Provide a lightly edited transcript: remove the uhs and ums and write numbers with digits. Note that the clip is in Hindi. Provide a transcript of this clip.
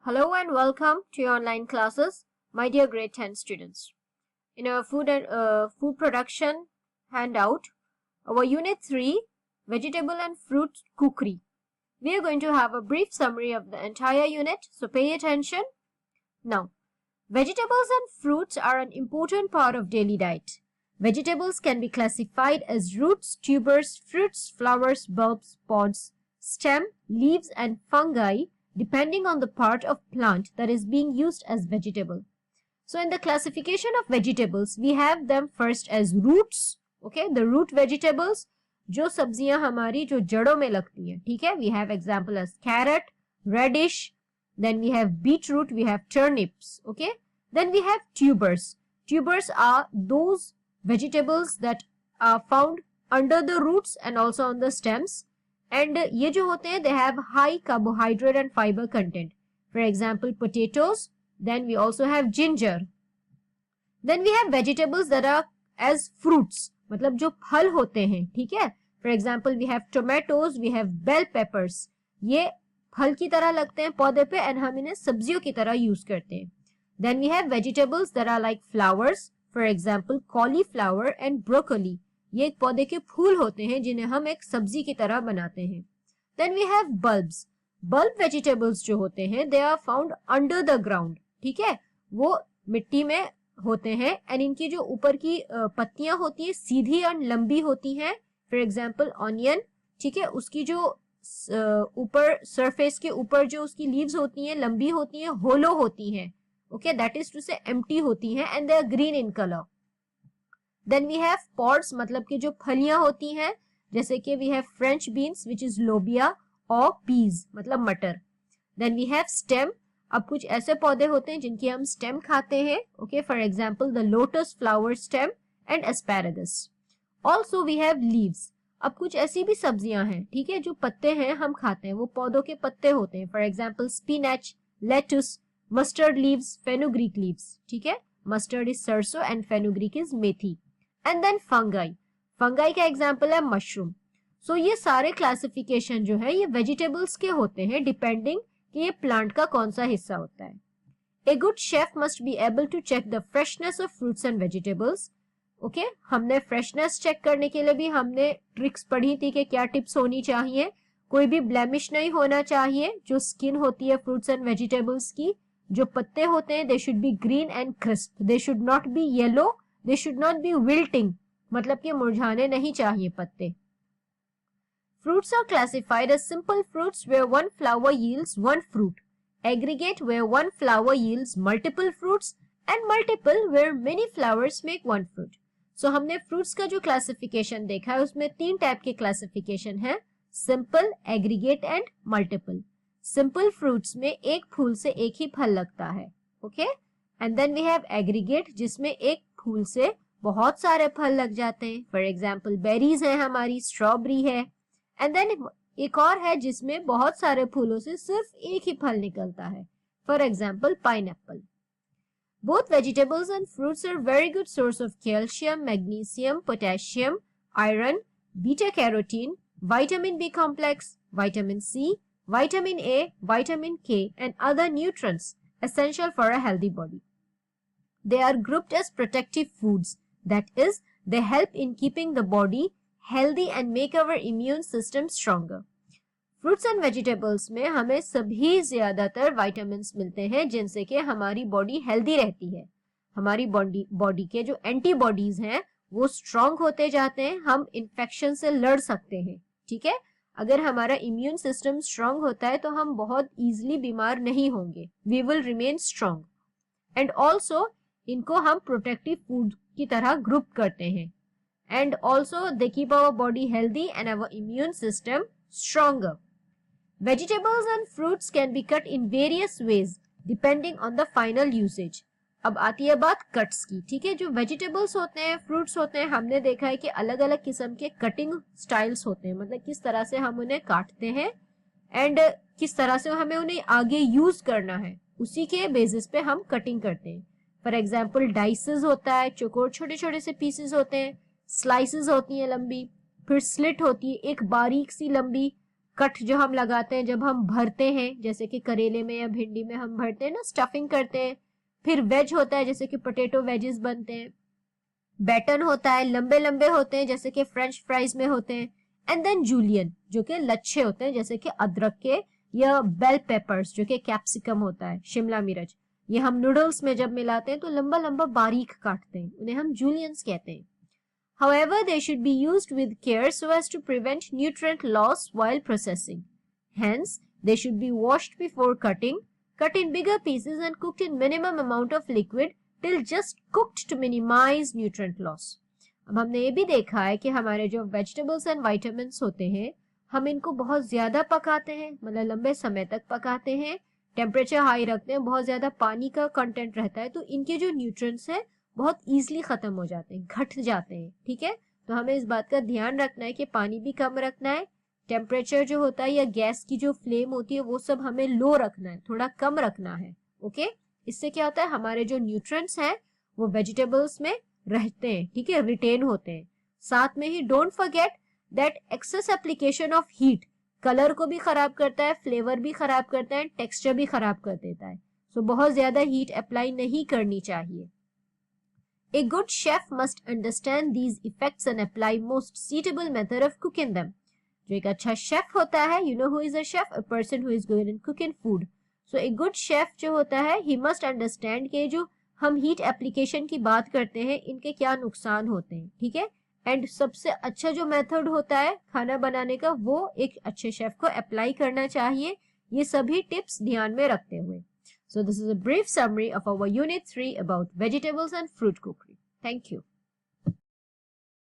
Hello and welcome to your online classes, my dear grade 10 students. In our food production handout, our unit 3, vegetable and fruit cookery. We are going to have a brief summary of the entire unit, so pay attention. Now, vegetables and fruits are an important part of daily diet. Vegetables can be classified as roots, tubers, fruits, flowers, bulbs, pods, stem, leaves and fungi depending on the part of plant that is being used as vegetable. So in the classification of vegetables, we have them first as roots, okay, the root vegetables, जो सब्जियां हमारी जो जड़ों में लगती हैं, ठीक है, we have example as carrot, radish, then we have beetroot, we have turnips, okay, then we have tubers. Tubers are those vegetables that are found under the roots and also on the stems. And ये जो होते हैं, they have high carbohydrate and fiber content. For example, potatoes. Then we also have ginger. Then we have vegetables that are as fruits, मतलब जो फल होते हैं, ठीक है. For example, we have tomatoes, we have bell peppers. ये फल की तरह लगते हैं पौधे पे and हम इन्हें सब्जियों की तरह यूज करते हैं. Then we have vegetables that are like flowers. For example, cauliflower and broccoli. ये एक पौधे के फूल होते हैं जिन्हें हम एक सब्जी की तरह बनाते हैं. Then we have bulbs. Bulb vegetables जो होते हैं, they are found under the ground. ठीक है, वो मिट्टी में होते हैं and इनकी जो ऊपर की पत्तियां होती हैं सीधी और लंबी होती हैं. For example, onion, ठीक है, उसकी जो ऊपर सरफेस के ऊपर जो उसकी लीव्स होती हैं लंबी होती हैं, होलो होती हैं. Okay, that is to say empty होती हैं and they are green in color. Then we have pods, मतलब कि जो फलियां होती हैं, जैसे कि we have French beans which is lobia और peas मतलब मटर. Then we have stem. अब कुछ ऐसे पौधे होते हैं जिनकी हम stem खाते हैं. Okay, for example, the lotus flower stem and asparagus. Also we have leaves. अब कुछ ऐसी भी सब्जियां हैं, ठीक है, जो पत्ते हैं हम खाते हैं, वो पौधों के पत्ते होते हैं. For example, spinach, lettuce, mustard leaves, fenugreek leaves. ठीक है, mustard is सरसों and fenugreek is methi. And then fungi. Fungi का एग्जाम्पल है मशरूम. सो ये सारे क्लासिफिकेशन जो है ये वेजिटेबल्स के होते हैं डिपेंडिंग कि ये प्लांट का कौन सा हिस्सा होता है. A good chef must be able to check the freshness of fruits and vegetables. Okay, हमने फ्रेशनेस चेक करने के लिए भी हमने ट्रिक्स पढ़ी थी कि क्या टिप्स होनी चाहिए. कोई भी ब्लेमिश नहीं होना चाहिए. जो स्किन होती है फ्रूट्स एंड वेजिटेबल्स की, जो पत्ते होते हैं, they should be green and crisp. They should not be yellow. They should not be wilting, मतलब कि मुरझाने नहीं चाहिए पत्ते. Fruits are classified as simple fruits where one flower yields one fruit, aggregate where one flower yields multiple fruits, and multiple where many flowers make one fruit. So हमने fruits का जो classification देखा है उसमें 3 टाइप के classification है, simple, aggregate and multiple. Simple fruits में एक फूल से एक ही फल लगता है, okay? And then we have aggregate जिसमें एक फूल से बहुत सारे फल लग जाते हैं. फॉर एग्जाम्पल बेरीज है हमारी, स्ट्रॉबेरी है. एंड देन एक और है जिसमें बहुत सारे फूलों से सिर्फ एक ही फल निकलता है. For example pineapple. Both vegetables and fruits are very good source of calcium, magnesium, potassium, iron, beta carotene, vitamin B complex, vitamin C, vitamin A, vitamin K and other nutrients essential for a healthy body. They are grouped as protective foods. That is, they help in keeping the body healthy and make our immune system stronger. Fruits and vegetables में हमें सभी ज्यादातर vitamins मिलते हैं जिनसे कि हमारी body healthy रहती है. हमारी body के जो antibodies हैं वो strong होते जाते हैं. हम infection से लड़ सकते हैं, ठीक है. अगर हमारा इम्यून सिस्टम स्ट्रांग होता है तो हम बहुत इजीली बीमार नहीं होंगे. We will remain strong. And also इनको हम प्रोटेक्टिव फूड की तरह ग्रुप करते हैं. And also they keep our body healthy and our immune system stronger. Vegetables and fruits can be cut in various ways depending on the final usage. अब आती है बात कट्स की, ठीक है. जो वेजिटेबल्स होते हैं, फ्रूट्स होते हैं, हमने देखा है कि अलग अलग किस्म के कटिंग स्टाइल्स होते हैं, मतलब किस तरह से हम उन्हें काटते हैं एंड किस तरह से हमें उन्हें आगे यूज करना है, उसी के बेसिस पे हम कटिंग करते हैं. फॉर एग्जाम्पल डाइसेस होता है, चौकोर छोटे छोटे से पीसेस होते हैं, स्लाइसेस होती हैं लंबी, फिर स्लिट होती है एक बारीक सी लंबी, कट जो हम लगाते हैं जब हम भरते हैं, जैसे कि करेले में या भिंडी में हम भरते हैं ना, स्टफिंग करते हैं। फिर वेज होता है, जैसे कि पोटैटो वेजेस बनते हैं। बैटन होता है, लंबे लंबे होते हैं, जैसे कि फ्रेंच फ्राइज में होते हैं। एंड देन जूलियन, जो कि लच्छे होते हैं, जैसे कि अदरक के, या बेल पेपर्स, जो कि कैप्सिकम होता है, शिमला मिर्च। ये हम नूडल्स में जब मिलाते हैं तो लंबा लंबा बारीक काटते हैं, उन्हें हम जूलियंस कहते हैं। However, they should be used with care so as to prevent nutrient loss while processing. Hence, they should be washed before cutting, cut in bigger pieces and cooked in minimum amount of liquid till just cooked to minimize nutrient loss. अब हमने ये भी देखा है कि हमारे जो वेजिटेबल्स एंड विटामिन्स होते हैं, हम इनको बहुत ज्यादा पकाते हैं, मतलब लंबे समय तक पकाते हैं, टेम्परेचर हाई रखते हैं, बहुत ज्यादा पानी का कंटेंट रहता है, तो इनके जो न्यूट्रिएंट्स है बहुत इजीली खत्म हो जाते हैं, घट जाते हैं। ठीक है, तो हमें इस बात का ध्यान रखना है कि पानी भी कम रखना है, टेम्परेचर जो होता है या गैस की जो फ्लेम होती है वो सब हमें लो रखना है, थोड़ा कम रखना है। ओके, इससे क्या होता है, हमारे जो न्यूट्रिएंट्स हैं वो वेजिटेबल्स में रहते हैं, ठीक है, रिटेन होते हैं। साथ में ही don't forget that excess application of heat colour को भी खराब करता है, फ्लेवर भी खराब करता है, टेक्सचर भी खराब कर देता है। सो बहुत ज्यादा हीट अप्लाई नहीं करनी चाहिए। A good chef must understand these effects and apply most suitable method of cooking them. जो एक अच्छा शेफ होता है, you know who is a chef? A person who is good in cooking food. So a good chef जो होता है, he must understand कि जो हम हीट एप्लीकेशन की बात करते हैं, इनके क्या नुकसान होते हैं, ठीक है। एंड सबसे अच्छा जो मेथड होता है खाना बनाने का, वो एक अच्छे शेफ को अप्लाई करना चाहिए, ये सभी टिप्स ध्यान में रखते हुए। So this is a brief summary of our Unit 3 about vegetables and fruit cookery. Thank you.